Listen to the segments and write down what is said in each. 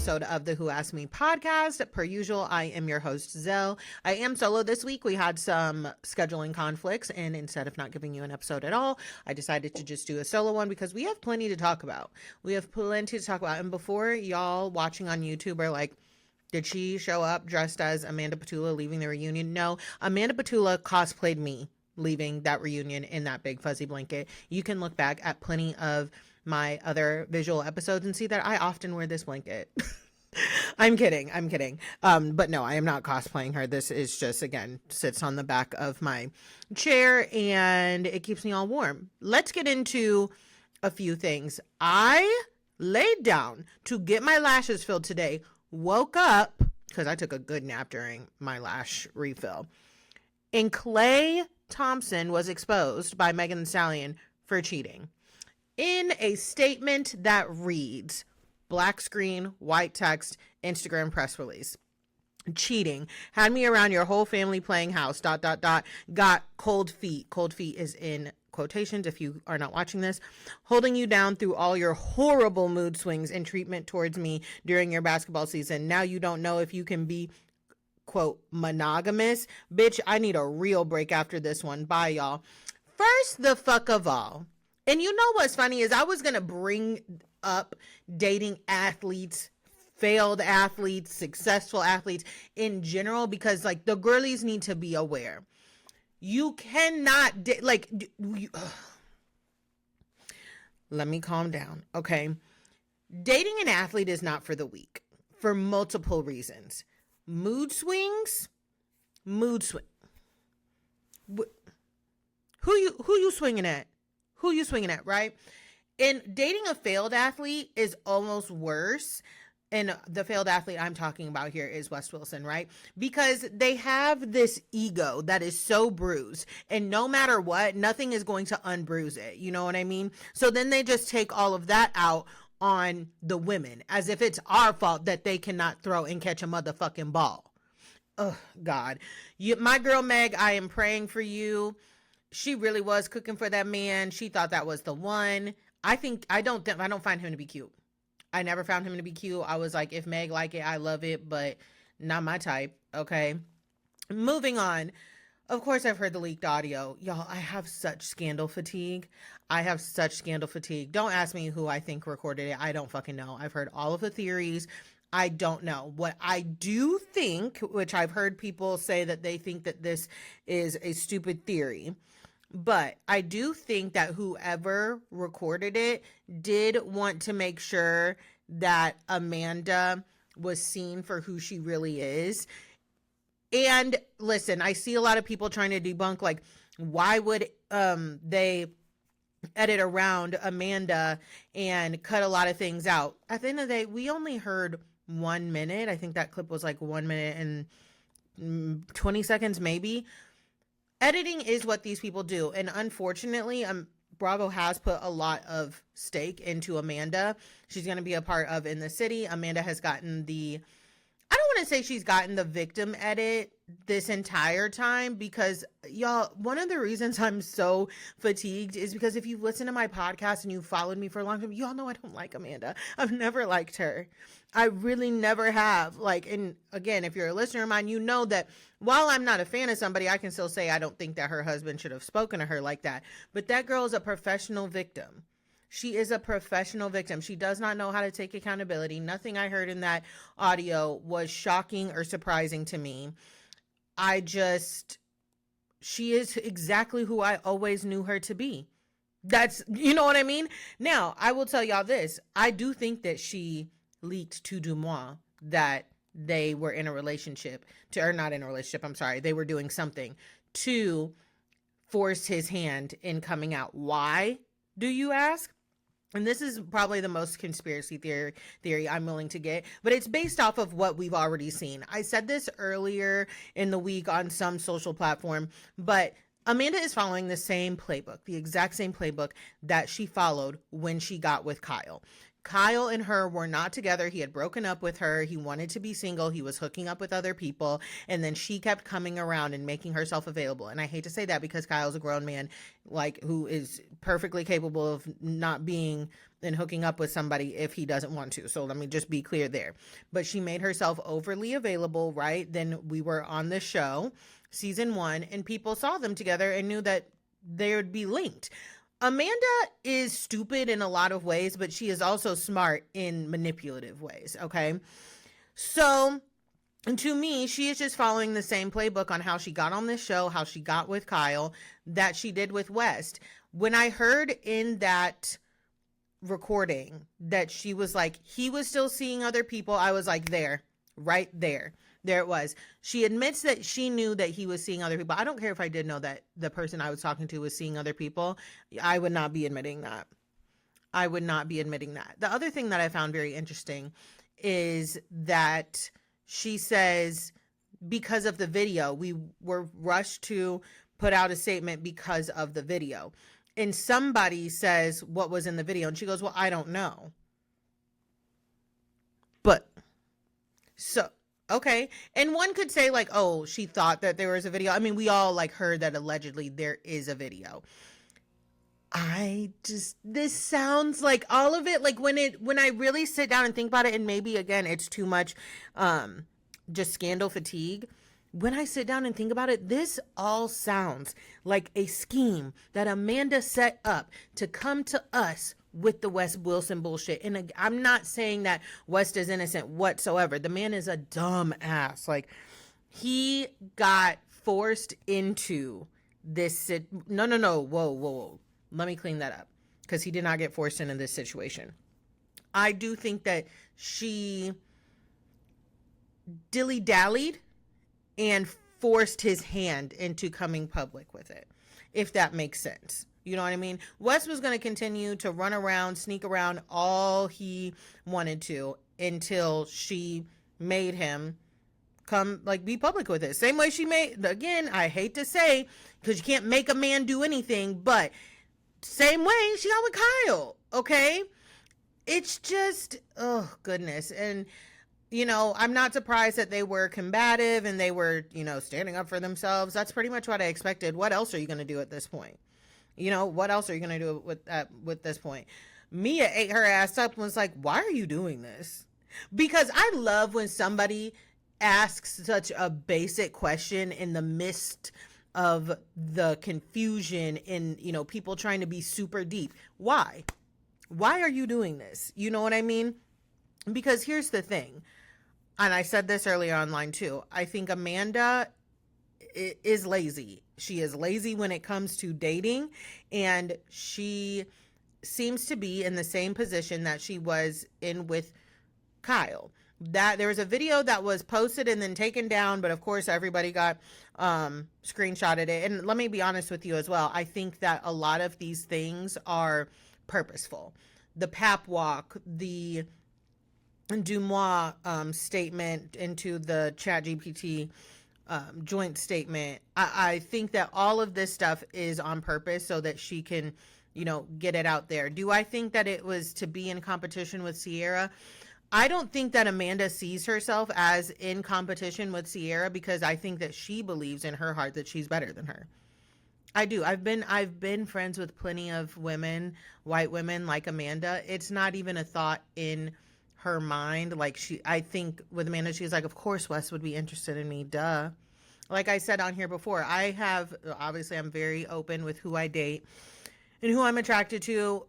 episode of the Who Asked Me podcast. Per usual, I am your host, Zell. I am solo this week. We had some scheduling conflicts, and instead of not giving you an episode at all, I decided to just do a solo one because we have plenty to talk about. And before y'all watching on YouTube are like, did she show up dressed as Amanda Petula leaving the reunion? No, Amanda Petula cosplayed me leaving that reunion in that big fuzzy blanket. You can look back at plenty of my other visual episodes and see that I often wear this blanket. I'm kidding. But no, I am not cosplaying her. This is just, again, sits on the back of my chair and it keeps me all warm. Let's get into a few things. I laid down to get my lashes filled today, woke up because I took a good nap during my lash refill, and Klay Thompson was exposed by Megan Thee Stallion for cheating in a statement that reads, black screen, white text, Instagram press release. Cheating. Had me around your whole family playing house, ... Got cold feet. Cold feet is in quotations if you are not watching this. Holding you down through all your horrible mood swings and treatment towards me during your basketball season. Now you don't know if you can be, quote, monogamous. Bitch, I need a real break after this one. Bye, y'all. First the fuck of all. And you know what's funny is I was going to bring up dating athletes, failed athletes, successful athletes in general, because like the girlies need to be aware. You cannot, let me calm down, okay? Dating an athlete is not for the weak for multiple reasons. Mood swings. Who you swinging at? Who you swinging at, right? And dating a failed athlete is almost worse. And the failed athlete I'm talking about here is Wes Wilson, right? Because they have this ego that is so bruised, and no matter what, nothing is going to unbruise it. You know what I mean? So then they just take all of that out on the women as if it's our fault that they cannot throw and catch a motherfucking ball. Oh, God. My girl Meg, I am praying for you. She really was cooking for that man. She thought that was the one. I don't find him to be cute. I never found him to be cute. I was like, if Meg like it, I love it, but not my type. Okay. Moving on. Of course, I've heard the leaked audio. Y'all, I have such scandal fatigue. Don't ask me who I think recorded it. I don't fucking know. I've heard all of the theories. I don't know. What I do think, which I've heard people say that they think that this is a stupid theory, but I do think that whoever recorded it did want to make sure that Amanda was seen for who she really is. And listen, I see a lot of people trying to debunk, like, why would they edit around Amanda and cut a lot of things out? At the end of the day, we only heard 1 minute. I think that clip was like 1 minute and 20 seconds maybe. Editing is what these people do. And unfortunately, Bravo has put a lot of stake into Amanda. She's going to be a part of In the City. Amanda has gotten I don't want to say she's gotten the victim edit this entire time, because y'all, one of the reasons I'm so fatigued is because if you've listened to my podcast and you've followed me for a long time, y'all know I don't like Amanda. I've never liked her. I really never have. Like, and again, if you're a listener of mine, you know that while I'm not a fan of somebody, I can still say I don't think that her husband should have spoken to her like that. But that girl is a professional victim. She is a professional victim. She does not know how to take accountability. Nothing I heard in that audio was shocking or surprising to me. She is exactly who I always knew her to be. You know what I mean? Now, I will tell y'all this. I do think that she leaked to Dumois that they were in a relationship, they were doing something to force his hand in coming out. Why, do you ask? And this is probably the most conspiracy theory I'm willing to get, but it's based off of what we've already seen. I said this earlier in the week on some social platform, but Amanda is following the exact same playbook that she followed when she got with Kyle. Kyle and her were not together. He had broken up with her. He wanted to be single. He was hooking up with other people. And then she kept coming around and making herself available. And I hate to say that because Kyle's a grown man, like, who is perfectly capable of not being and hooking up with somebody if he doesn't want to. So let me just be clear there. But she made herself overly available, right? Then we were on the show, season 1, and people saw them together and knew that they would be linked. Amanda is stupid in a lot of ways, but she is also smart in manipulative ways, okay? So, to me, she is just following the same playbook on how she got on this show, how she got with Kyle, that she did with West. When I heard in that recording that she was like, he was still seeing other people, I was like, there, right there. There it was. She admits that she knew that he was seeing other people. I don't care if I did know that the person I was talking to was seeing other people. I would not be admitting that. I would not be admitting that. The other thing that I found very interesting is that she says, because of the video, we were rushed to put out a statement because of the video. And somebody says what was in the video. And she goes, well, I don't know. But so... okay. And one could say like, oh, she thought that there was a video. I mean, we all like heard that allegedly there is a video. This sounds like all of it. Like when I really sit down and think about it, and maybe again, it's too much, just scandal fatigue. When I sit down and think about it, this all sounds like a scheme that Amanda set up to come to us with the Wes Wilson bullshit. And I'm not saying that West is innocent whatsoever. The man is a dumb ass. Like, he got forced into this. No. Whoa. Let me clean that up, because he did not get forced into this situation. I do think that she dilly-dallied and forced his hand into coming public with it, if that makes sense. You know what I mean? Wes was going to continue to run around, sneak around all he wanted to until she made him come, like, be public with it. Same way she made, again, I hate to say, because you can't make a man do anything, but same way she got with Kyle, okay? It's just, oh, goodness. And, you know, I'm not surprised that they were combative and they were, you know, standing up for themselves. That's pretty much what I expected. What else are you going to do at this point? You know, what else are you going to do with this point? Mia ate her ass up and was like, why are you doing this? Because I love when somebody asks such a basic question in the midst of the confusion and, you know, people trying to be super deep. Why? Why are you doing this? You know what I mean? Because here's the thing. And I said this earlier online too. I think Amanda is lazy. She is lazy when it comes to dating, and she seems to be in the same position that she was in with Kyle. That there was a video that was posted and then taken down, but of course everybody got screenshotted it. And let me be honest with you as well. I think that a lot of these things are purposeful. The pap walk, the Dumois statement into the ChatGPT joint statement. I think that all of this stuff is on purpose so that she can, you know, get it out there. Do I think that it was to be in competition with Sierra? I don't think that Amanda sees herself as in competition with Sierra, because I think that she believes in her heart that she's better than her. I do. I've been friends with plenty of women, white women like Amanda. It's not even a thought in her mind. Like, I think with Amanda, she's like, of course Wes would be interested in me. Duh. Like I said on here before, obviously I'm very open with who I date and who I'm attracted to.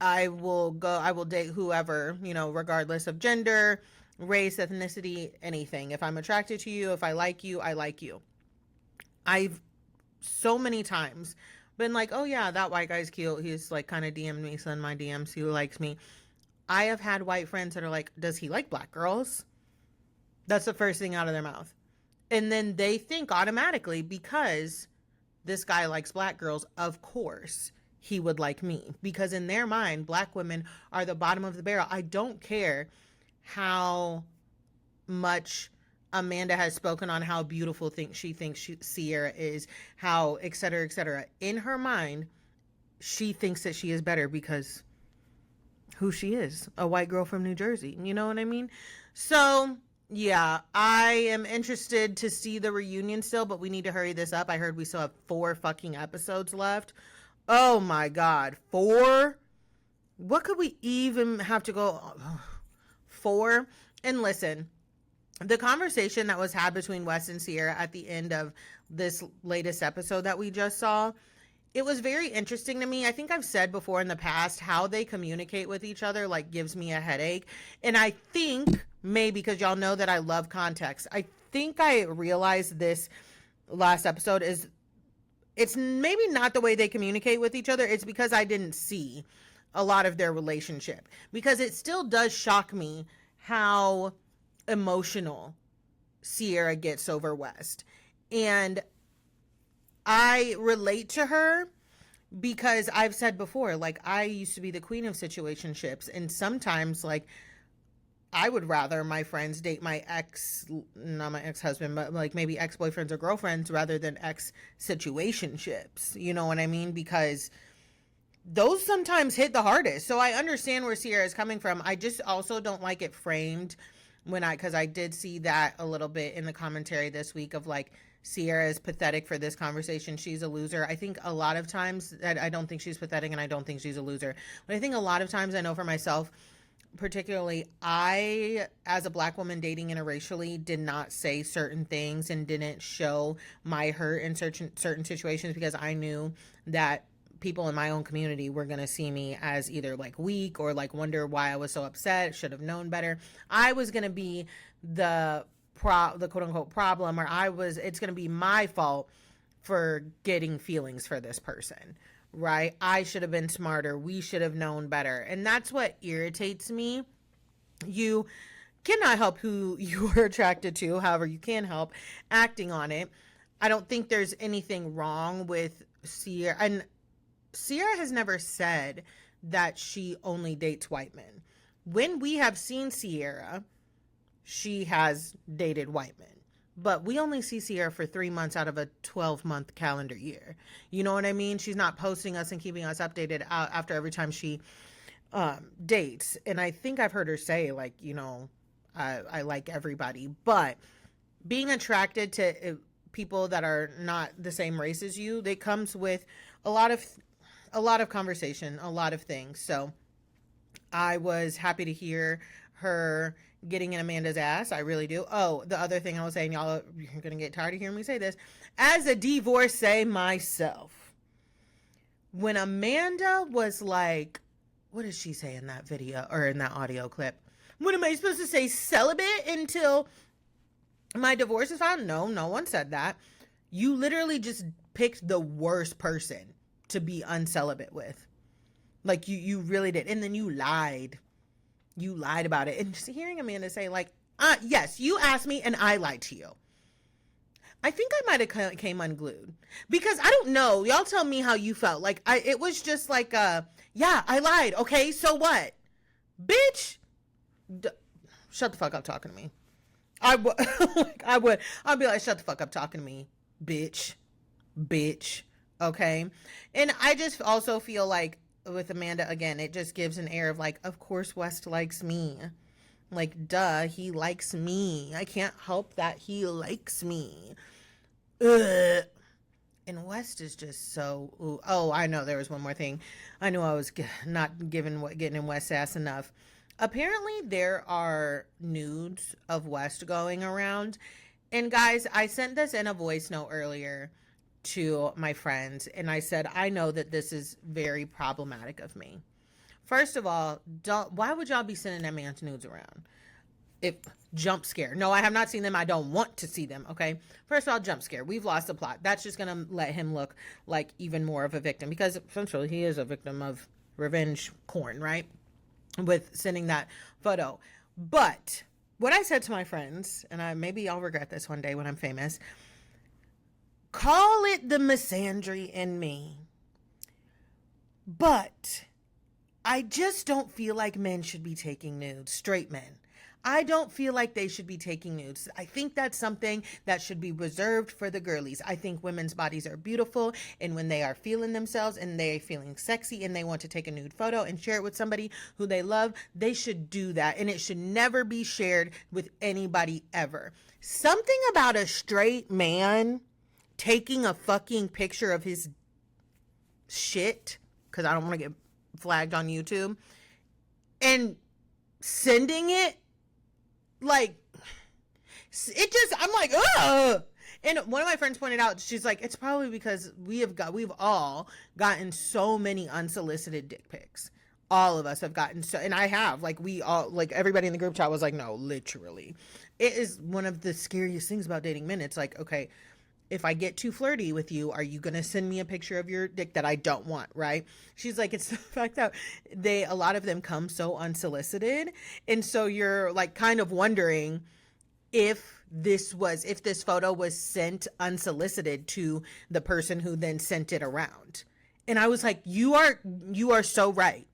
I will date whoever, you know, regardless of gender, race, ethnicity, anything. If I'm attracted to you, if I like you, I like you. I've so many times been like, oh yeah, that white guy's cute. He's like kind of DM'd me, send my DMs. He likes me. I have had white friends that are like, does he like black girls? That's the first thing out of their mouth. And then they think automatically, because this guy likes black girls, of course he would like me, because in their mind, black women are the bottom of the barrel. I don't care how much Amanda has spoken on how beautiful she thinks Sierra is, how et cetera, et cetera. In her mind, she thinks that she is better because who she is, a white girl from New Jersey. You know what I mean? So, yeah, I am interested to see the reunion still, but we need to hurry this up. I heard we still have 4 fucking episodes left. Oh my God, 4? What could we even have to go? 4? And listen, the conversation that was had between Wes and Sierra at the end of this latest episode that we just saw, it was very interesting to me. I think I've said before in the past how they communicate with each other like gives me a headache. And I think maybe because y'all know that I love context, I think I realized this last episode is it's maybe not the way they communicate with each other. It's because I didn't see a lot of their relationship, because it still does shock me how emotional Sierra gets over West. And I relate to her because I've said before, like, I used to be the queen of situationships, and sometimes, like, I would rather my friends date my not my ex-husband, but like maybe ex-boyfriends or girlfriends rather than ex-situationships. You know what I mean? Because those sometimes hit the hardest. So I understand where Sierra is coming from. I just also don't like it framed because I did see that a little bit in the commentary this week of like, Sierra is pathetic for this conversation. She's a loser. I think a lot of times that I don't think she's pathetic and I don't think she's a loser. But I think a lot of times I know for myself, particularly I, as a Black woman dating interracially, did not say certain things and didn't show my hurt in certain situations because I knew that people in my own community were going to see me as either like weak or like wonder why I was so upset, should have known better. I was going to be the quote unquote problem, or it's going to be my fault for getting feelings for this person, right? I should have been smarter. We should have known better. And that's what irritates me. You cannot help who you are attracted to. However, you can help acting on it. I don't think there's anything wrong with Sierra. And Sierra has never said that she only dates white men. When we have seen Sierra, she has dated white men. But we only see Sierra for 3 months out of a 12-month calendar year. You know what I mean? She's not posting us and keeping us updated after every time she dates. And I think I've heard her say, like, you know, I like everybody. But being attracted to people that are not the same race as you, that comes with a lot of conversation, a lot of things. So I was happy to hear her getting in Amanda's ass. I really do. Oh, the other thing I was saying, y'all, you're going to get tired of hearing me say this. As a divorcee myself, when Amanda was like, what did she say in that video or in that audio clip? What am I supposed to say? Celibate until my divorce is filed? No, no one said that. You literally just picked the worst person to be uncelibate with. Like, you really did. And then you lied. You lied about it. And just hearing Amanda say, like, yes, you asked me and I lied to you. I think I might have came unglued. Because I don't know. Y'all tell me how you felt. Like, it was just like, yeah, I lied. Okay, so what? Bitch. Shut the fuck up talking to me. I'd be like, shut the fuck up talking to me, bitch. Okay? And I just also feel like with Amanda, again, it just gives an air of like, of course West likes me. Like, duh, he likes me. I can't help that he likes me. Ugh. And West is just so, ooh. Oh, I know there was one more thing. I knew I was not getting in West's ass enough. Apparently there are nudes of West going around. And guys, I sent this in a voice note earlier to my friends, and I said, I know that this is very problematic of me. First of all, why would y'all be sending that man's nudes around? If jump scare. No, I have not seen them. I don't want to see them, okay? First of all, jump scare. We've lost the plot. That's just going to let him look like even more of a victim, because essentially he is a victim of revenge porn, right? With sending that photo. But what I said to my friends, and maybe I'll regret this one day when I'm famous, call it the misandry in me, but I just don't feel like men should be taking nudes, straight men. I don't feel like they should be taking nudes. I think that's something that should be reserved for the girlies. I think women's bodies are beautiful, and when they are feeling themselves and they're feeling sexy and they want to take a nude photo and share it with somebody who they love, they should do that, and it should never be shared with anybody ever. Something about a straight man taking a fucking picture of his shit, because I don't want to get flagged on YouTube, and sending it, like, it just, I'm like, ugh. And one of my friends pointed out, she's like, it's probably because we've all gotten so many unsolicited dick pics. All of us have gotten so, and I have, like, we all, like, everybody in the group chat was like, no, literally. It is one of the scariest things about dating men. It's like, okay, if I get too flirty with you, are you going to send me a picture of your dick that I don't want, right? She's like, it's the fact that a lot of them come so unsolicited. And so you're like kind of wondering if this photo was sent unsolicited to the person who then sent it around. And I was like, you are so right.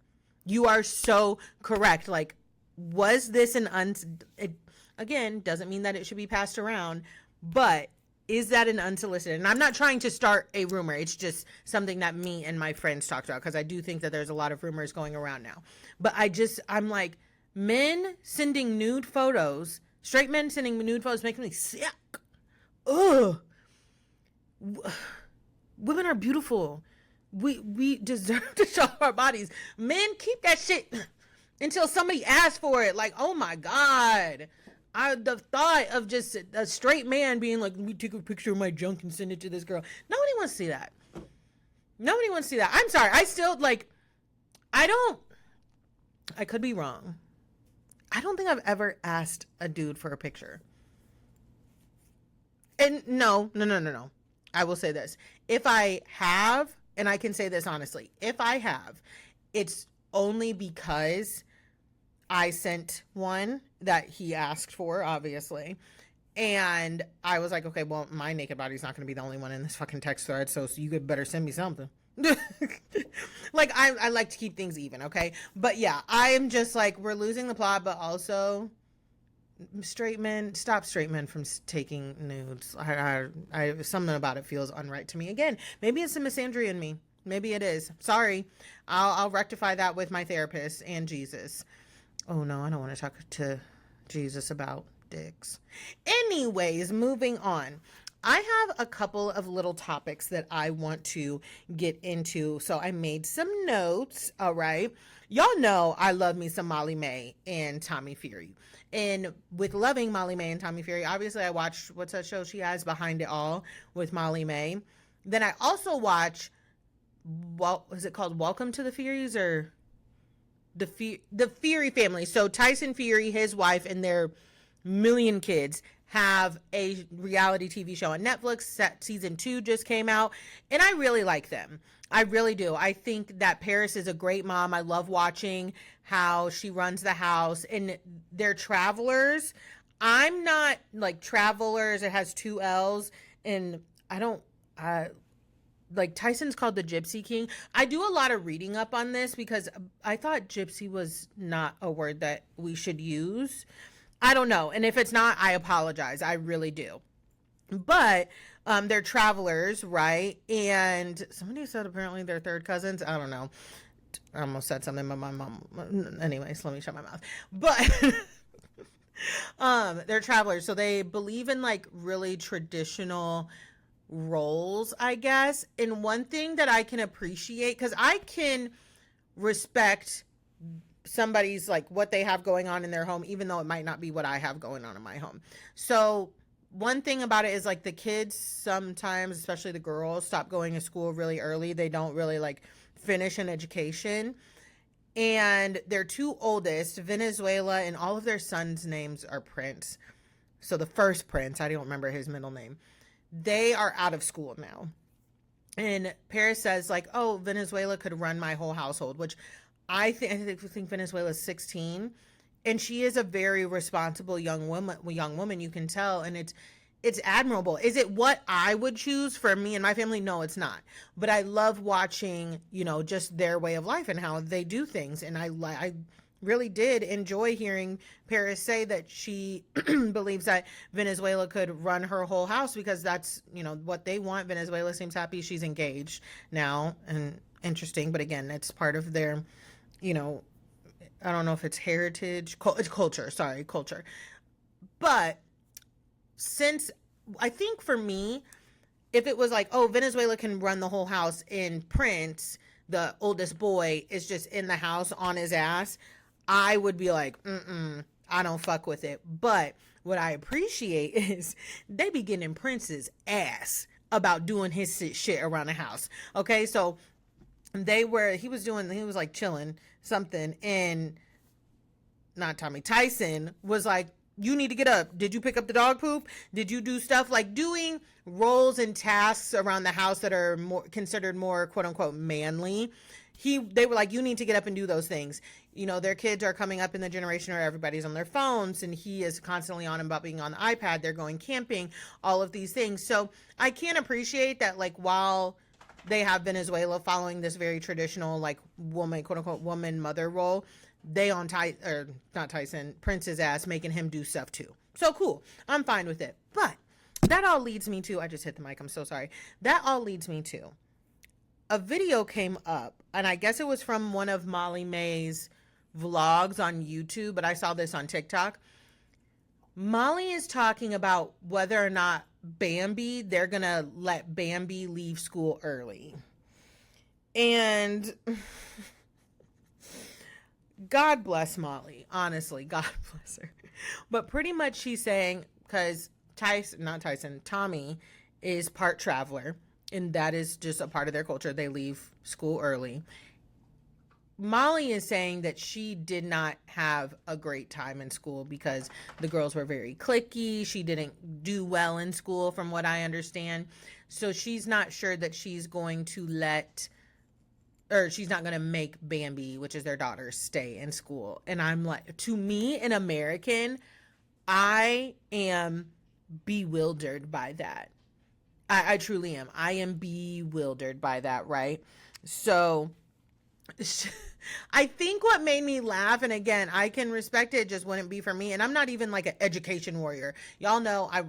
You are so correct. Like, was this it, again, doesn't mean that it should be passed around, but is that an unsolicited? And I'm not trying to start a rumor. It's just something that me and my friends talked about, because I do think that there's a lot of rumors going around now. But I'm like, men sending nude photos, straight men sending nude photos make me sick. Ugh. Women are beautiful. We deserve to show our bodies. Men, keep that shit until somebody asks for it. Like, oh my God. The thought of just a straight man being like, let me take a picture of my junk and send it to this girl. Nobody wants to see that. Nobody wants to see that. I'm sorry. I still, like, I could be wrong. I don't think I've ever asked a dude for a picture. And no. I will say this. If I have, and I can say this honestly, if I have, it's only because I sent one that he asked for, obviously. And I was like, okay, well, my naked body's not going to be the only one in this fucking text thread, so you could better send me something. Like, I like to keep things even, okay? But yeah, I'm just like, we're losing the plot, but also straight men, stop straight men from taking nudes. Something about it feels unright to me. Again, maybe it's the misandry in me. Maybe it is. Sorry. I'll rectify that with my therapist and Jesus. Oh no, I don't want to talk to Jesus about dicks. Anyways, moving on. I have a couple of little topics that I want to get into. So I made some notes, all right? Y'all know I love me some Molly May and Tommy Fury. And with loving Molly May and Tommy Fury, obviously I watched, what's that show she has, Behind It All with Molly May. Then I also watch, is it called Welcome to the Furies, or the Fury family? So Tyson Fury, his wife, and their million kids have a reality TV show on Netflix. Season 2 just came out, and I really like them. I really do. I think that Paris is a great mom. I love watching how she runs the house, and they're travelers. I'm not like travelers. It has 2 L's, and I don't, like, Tyson's called the Gypsy King. I do a lot of reading up on this because I thought gypsy was not a word that we should use. I don't know. And if it's not, I apologize. I really do. But they're travelers, right? And somebody said apparently they're third cousins. I don't know. I almost said something, but my mom. Anyways, let me shut my mouth. But they're travelers. So they believe in like really traditional roles, I guess. And one thing that I can appreciate, because I can respect somebody's like what they have going on in their home, even though it might not be what I have going on in my home. So one thing about it is like the kids sometimes, especially the girls, stop going to school really early. They don't really like finish an education. And their 2 oldest, Venezuela, and all of their sons' names are Prince. So the first Prince, I don't remember his middle name, they are out of school now. And Paris says like, oh, Venezuela could run my whole household, which I think Venezuela's 16, and she is a very responsible young woman. You can tell, and it's admirable. Is it what I would choose for me and my family? No, it's not. But I love watching, just their way of life and how they do things, and I really did enjoy hearing Paris say that she believes that Venezuela could run her whole house because that's, what they want. Venezuela seems happy she's engaged now, and interesting, but again, it's part of their, you know, I don't know if it's heritage, it's culture, sorry, culture. But since I think for me, if it was like, oh, Venezuela can run the whole house in Prince, the oldest boy is just in the house on his ass, I would be like, I don't fuck with it. But what I appreciate is they be getting Prince's ass about doing his shit around the house. Okay, so he was like chilling something, and not Tommy, Tyson was like, you need to get up. Did you pick up the dog poop? Did you do stuff like doing roles and tasks around the house that are more considered more quote unquote manly? They were like, you need to get up and do those things. Their kids are coming up in the generation where everybody's on their phones, and he is constantly on about being on the iPad. They're going camping, all of these things. So I can appreciate that, like, while they have Venezuela following this very traditional, like, woman, quote unquote, woman mother role, they on not Tyson, Prince's ass, making him do stuff too. So cool. I'm fine with it. But that all leads me to, I just hit the mic, I'm so sorry. That all leads me to a video came up, and I guess it was from one of Molly May's vlogs on YouTube, but I saw this on TikTok. Molly is talking about whether or not they're going to let Bambi leave school early. And God bless Molly. Honestly, God bless her. But pretty much she's saying, because Tommy is part traveler, and that is just a part of their culture. They leave school early. Molly is saying that she did not have a great time in school because the girls were very cliquey. She didn't do well in school, from what I understand. So she's not sure that she's going to she's not going to make Bambi, which is their daughter, stay in school. And I'm like, to me, an American, I am bewildered by that. I truly am. I am bewildered by that, right? So I think what made me laugh, and again, I can respect it, just wouldn't be for me. And I'm not even like an education warrior. Y'all know, I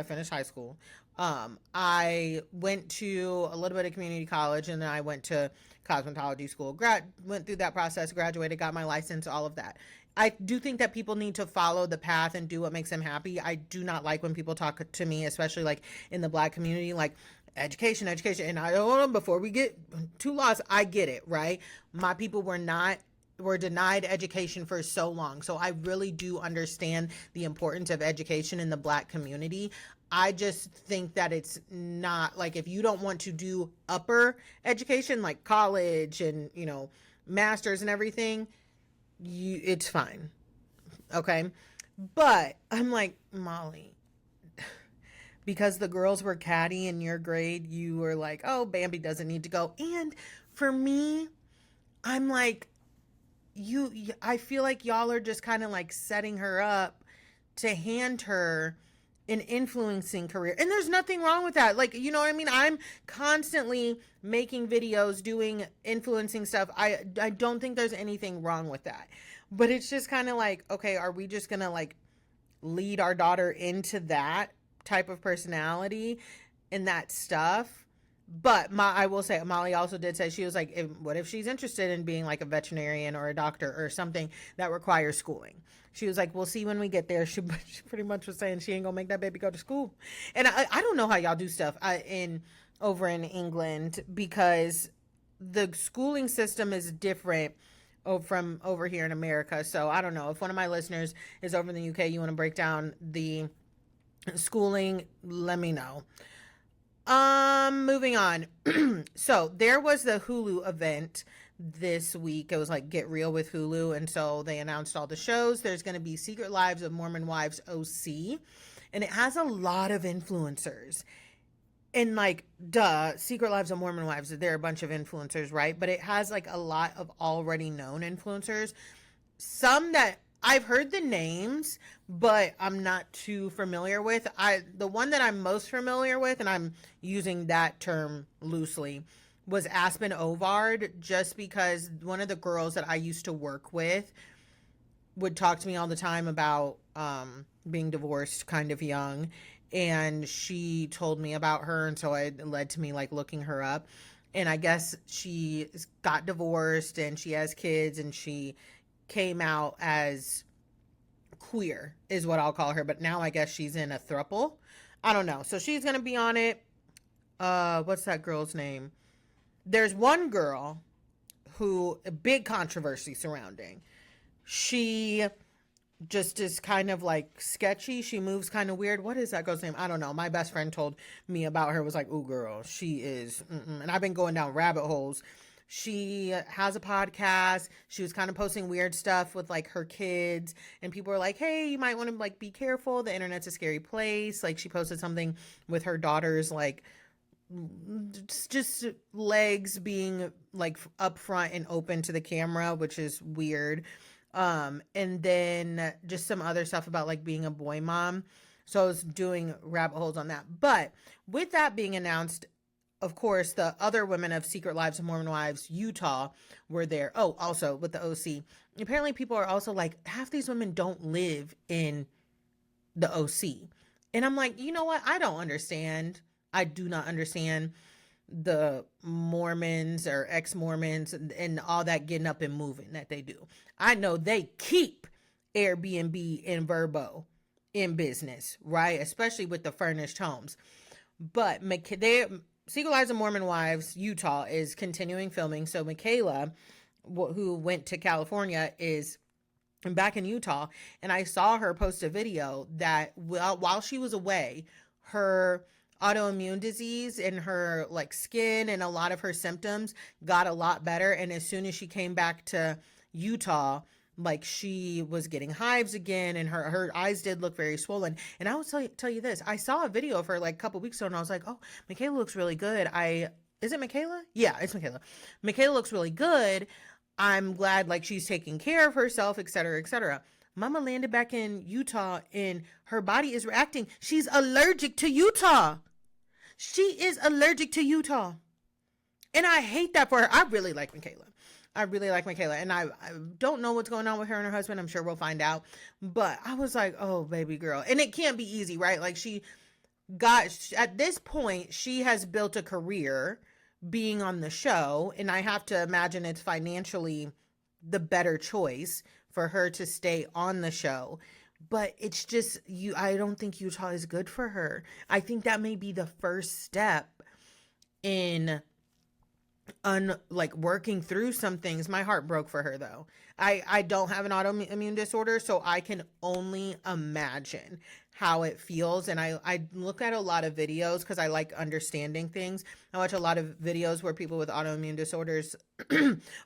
finished high school. I went to a little bit of community college, and then I went to cosmetology school. Went through that process, graduated, got my license, all of that. I do think that people need to follow the path and do what makes them happy. I do not like when people talk to me, especially like in the Black community, like education. And I don't know, before we get too lost, I get it, right? My people were denied education for so long. So I really do understand the importance of education in the Black community. I just think that it's not, like, if you don't want to do upper education, like college and, masters and everything, it's fine. Okay. But I'm like, Molly, because the girls were catty in your grade, you were like, oh, Bambi doesn't need to go. And for me, I'm like, I feel like y'all are just kind of like setting her up to hand her an influencing career. And there's nothing wrong with that. Like, you know what I mean? I'm constantly making videos, doing influencing stuff. I don't think there's anything wrong with that. But it's just kind of like, okay, are we just going to like lead our daughter into that type of personality and that stuff? But I will say, Molly also did say, she was like, what if she's interested in being like a veterinarian or a doctor or something that requires schooling? She was like, we'll see when we get there. She pretty much was saying she ain't gonna make that baby go to school. And I don't know how y'all do stuff over in England, because the schooling system is different from over here in America. So I don't know, if one of my listeners is over in the UK, you want to break down the schooling, let me know. Moving on. So there was the Hulu event this week. It was like Get Real with Hulu, and so they announced all the shows. There's going to be Secret Lives of Mormon Wives OC, and it has a lot of influencers. And like, Secret Lives of Mormon Wives, they're a bunch of influencers, right? But it has like a lot of already known influencers. Some that I've heard the names, but I'm not too familiar with. The one that I'm most familiar with, and I'm using that term loosely, was Aspen Ovard, just because one of the girls that I used to work with, would talk to me all the time about being divorced kind of young, and she told me about her, and so it led to me like looking her up. And I guess she got divorced and she has kids, and she came out as queer is what I'll call her, but now I guess she's in a throuple. I don't know. So she's gonna be on it. What's that girl's name? There's one girl who a big controversy surrounding. She just is kind of like sketchy. She moves kind of weird. What is that girl's name? I don't know. My best friend told me about her. Was like, "Ooh, girl, she is." And I've been going down rabbit holes. She has a podcast. She was kind of posting weird stuff with like her kids, and people were like, "Hey, you might want to like be careful. The internet's a scary place." Like she posted something with her daughters, like just legs being like up front and open to the camera, which is weird. And then just some other stuff about like being a boy mom. So I was doing rabbit holes on that. But with that being announced, of course, the other women of Secret Lives of Mormon Wives, Utah, were there. Oh, also with the OC. Apparently, people are also like, half these women don't live in the OC. And I'm like, you know what? I don't understand. I do not understand the Mormons or ex-Mormons and all that getting up and moving that they do. I know they keep Airbnb and Verbo in business, right? Especially with the furnished homes. But Secret Lives of Mormon Wives, Utah, is continuing filming. So Michaela, who went to California, is back in Utah. And I saw her post a video that while she was away, her autoimmune disease and her like skin and a lot of her symptoms got a lot better. And as soon as she came back to Utah, like she was getting hives again, and her eyes did look very swollen. And I will tell you this, I saw a video of her like a couple weeks ago, and I was like, oh, Michaela looks really good. Is it Michaela? Yeah, it's Michaela. Michaela looks really good. I'm glad like she's taking care of herself, etc., etc. Mama landed back in Utah and her body is reacting. She's allergic to Utah. She is allergic to Utah. And I hate that for her. I really like Michaela. And I don't know what's going on with her and her husband. I'm sure we'll find out. But I was like, oh, baby girl. And it can't be easy, right? Like at this point, she has built a career being on the show. And I have to imagine it's financially the better choice for her to stay on the show. But it's just, I don't think Utah is good for her. I think that may be the first step in working through some things. My heart broke for her though. I don't have an autoimmune disorder, so I can only imagine how it feels. And I look at a lot of videos because I like understanding things. I watch a lot of videos where people with autoimmune disorders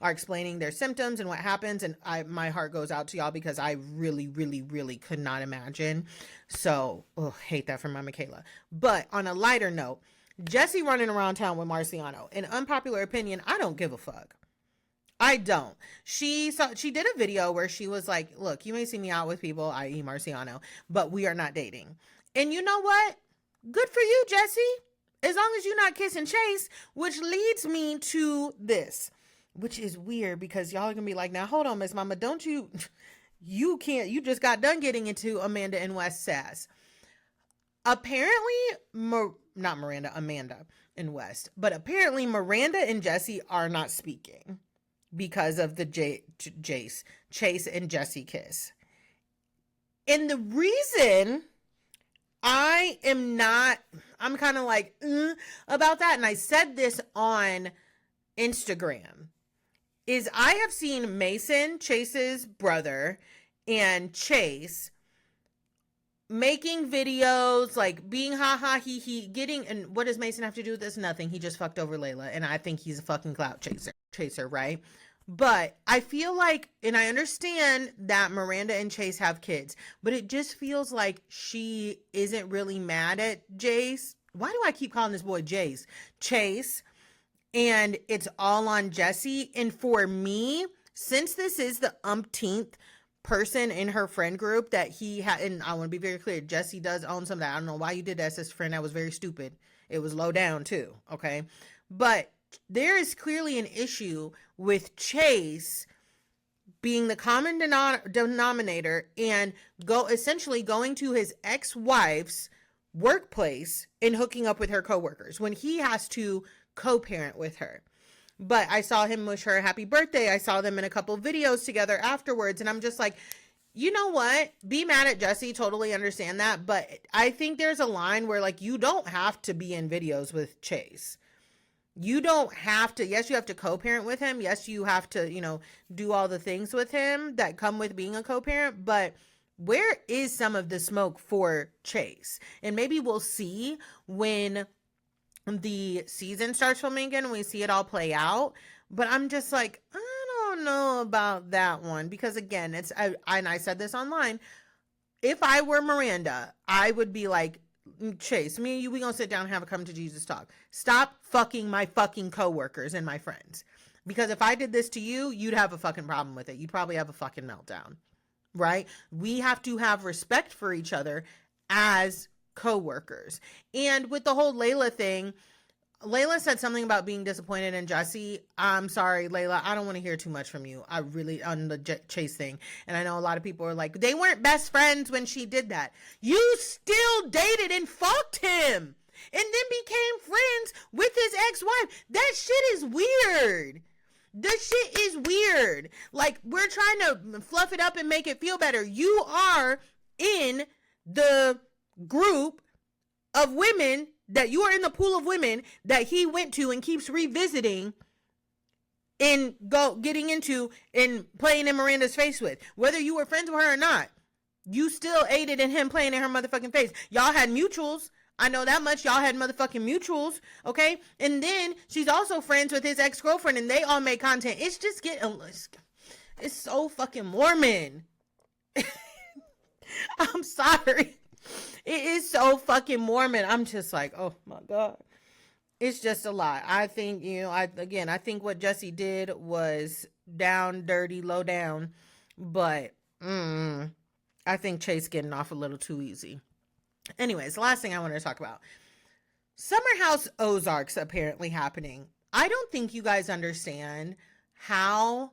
are explaining their symptoms and what happens. And my heart goes out to y'all because I really, really, really could not imagine. So, hate that for my Michaela. But on a lighter note, Jesse running around town with Marciano. An unpopular opinion, I don't give a fuck. I don't. She did a video where she was like, look, you may see me out with people, i.e. Marciano, but we are not dating. And you know what? Good for you, Jesse. As long as you're not kissing Chase, which leads me to this, which is weird because y'all are going to be like, now hold on, Miss Mama, don't you just got done getting into Amanda and West sass. Apparently, not Miranda, Amanda and West, but apparently Miranda and Jesse are not speaking because of the Chase and Jesse kiss. And the reason I'm kind of like about that, and I said this on Instagram, is I have seen Mason, Chase's brother, and Chase making videos, like being ha he getting, and what does Mason have to do with this? Nothing. He just fucked over Layla, and I think he's a fucking clout chaser, right? But I feel like, and I understand that Miranda and Chase have kids, but it just feels like she isn't really mad at Jace. Why do I keep calling this boy Jace? Chase. And it's all on Jesse. And for me, since this is the umpteenth person in her friend group that he had, and I want to be very clear, Jesse does own some of that. I don't know why you did that as his friend. That was very stupid. It was low down too, okay? But there is clearly an issue with Chase being the common denominator and essentially going to his ex-wife's workplace and hooking up with her coworkers when he has to co-parent with her. But I saw him wish her a happy birthday. I saw them in a couple of videos together afterwards. And I'm just like, you know what? Be mad at Jesse. Totally understand that. But I think there's a line where, like, you don't have to be in videos with Chase. You don't have to. Yes, you have to co-parent with him. Yes, you have to, do all the things with him that come with being a co-parent. But where is some of the smoke for Chase? And maybe we'll see when the season starts filming again and we see it all play out. But I'm just like, I don't know about that one, because again, and I said this online, if I were Miranda, I would be like, Chase, me and you, we gonna sit down and have a come to Jesus talk. Stop fucking my fucking coworkers and my friends. Because if I did this to you, you'd have a fucking problem with it. You'd probably have a fucking meltdown, right? We have to have respect for each other as coworkers. And with the whole Layla thing, Layla said something about being disappointed in Jesse. I'm sorry, Layla. I don't want to hear too much from you. I really, on the Chase thing. And I know a lot of people are like, they weren't best friends when she did that. You still dated and fucked him. And then became friends with his ex-wife. That shit is weird. This shit is weird. Like, we're trying to fluff it up and make it feel better. You are in the group of women that you are in the pool of women that he went to and keeps revisiting and getting into and playing in Miranda's face with. Whether you were friends with her or not, you still aided in him playing in her motherfucking face. Y'all had mutuals. I know that much. Y'all had motherfucking mutuals, okay? And then she's also friends with his ex-girlfriend, and they all make content. It's just it's so fucking Mormon. I'm sorry. It is so fucking Mormon. I'm just like, oh my God. It's just a lot. I think, I think what Jesse did was down, dirty, low down. But I think Chase getting off a little too easy. Anyways, the last thing I want to talk about. Summer House Ozarks apparently happening. I don't think you guys understand how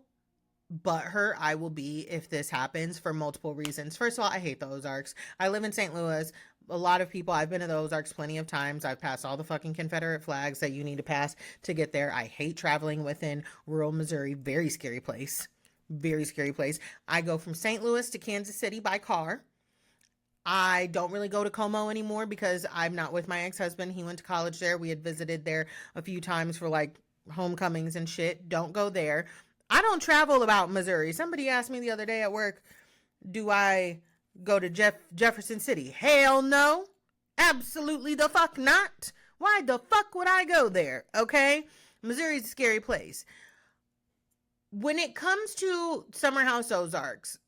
butthurt I will be if this happens for multiple reasons. First of all, I hate the Ozarks. I live in St. Louis. A lot of people, I've been to the Ozarks plenty of times. I've passed all the fucking Confederate flags that you need to pass to get there. I hate traveling within rural Missouri. Very scary place. Very scary place. I go from St. Louis to Kansas City by car. I don't really go to Como anymore because I'm not with my ex-husband. He went to college there. We had visited there a few times for like homecomings and shit. Don't go there. I don't travel about Missouri. Somebody asked me the other day at work, do I go to Jefferson City? Hell no. Absolutely the fuck not. Why the fuck would I go there? Okay? Missouri's a scary place. When it comes to Summer House Ozarks,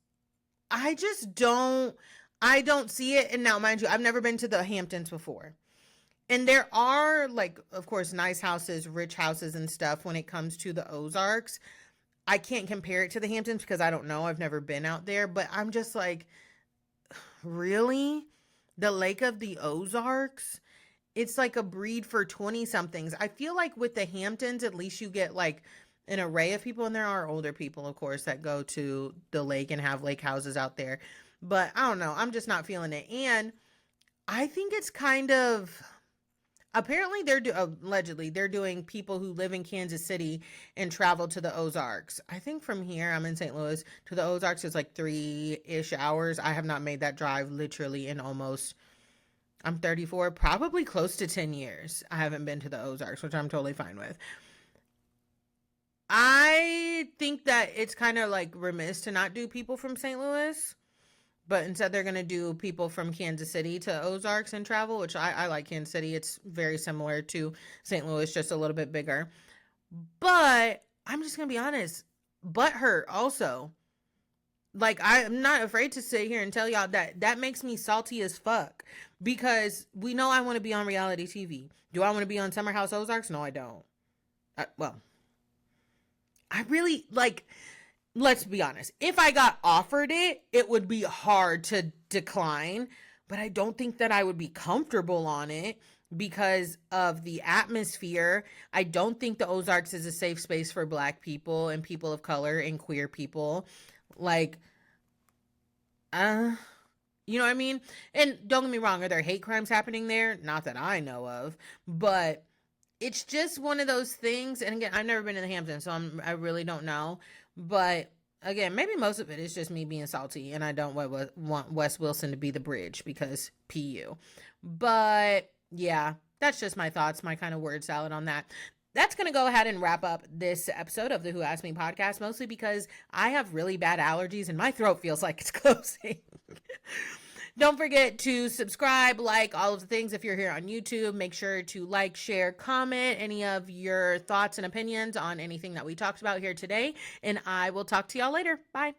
I don't see it. And now, mind you, I've never been to the Hamptons before. And there are, like, of course, nice houses, rich houses and stuff when it comes to the Ozarks. I can't compare it to the Hamptons because I don't know. I've never been out there. But I'm just like, really? The Lake of the Ozarks? It's like a breed for 20-somethings. I feel like with the Hamptons, at least you get, like, an array of people. And there are older people, of course, that go to the lake and have lake houses out there. But I don't know. I'm just not feeling it. And I think it's kind of... Apparently, allegedly, they're doing people who live in Kansas City and travel to the Ozarks. I think from here, I'm in St. Louis, to the Ozarks is like 3-ish hours. I have not made that drive literally in I'm 34, probably close to 10 years. I haven't been to the Ozarks, which I'm totally fine with. I think that it's kind of like remiss to not do people from St. Louis. But instead, they're going to do people from Kansas City to Ozarks and travel, which I like Kansas City. It's very similar to St. Louis, just a little bit bigger. But I'm just going to be honest. Butthurt also. Like, I'm not afraid to sit here and tell y'all that makes me salty as fuck. Because we know I want to be on reality TV. Do I want to be on Summer House Ozarks? No, I don't. I really, like... Let's be honest. If I got offered it, it would be hard to decline, but I don't think that I would be comfortable on it. because of the atmosphere. I don't think the Ozarks is a safe space for Black people and people of color and queer people. Like, uh, you know what I mean? And don't get me wrong, are there hate crimes happening there? Not that I know of, but it's just one of those things. And again, I've never been in the Hamptons, so I really don't know. But again, maybe most of it is just me being salty, and I don't want Wes Wilson to be the bridge because PU. But yeah, that's just my thoughts, my kind of word salad on that. That's going to go ahead and wrap up this episode of the Who Asked Me podcast, mostly because I have really bad allergies and my throat feels like it's closing. Don't forget to subscribe, like all of the things. If you're here on YouTube, make sure to like, share, comment any of your thoughts and opinions on anything that we talked about here today. And I will talk to y'all later. Bye.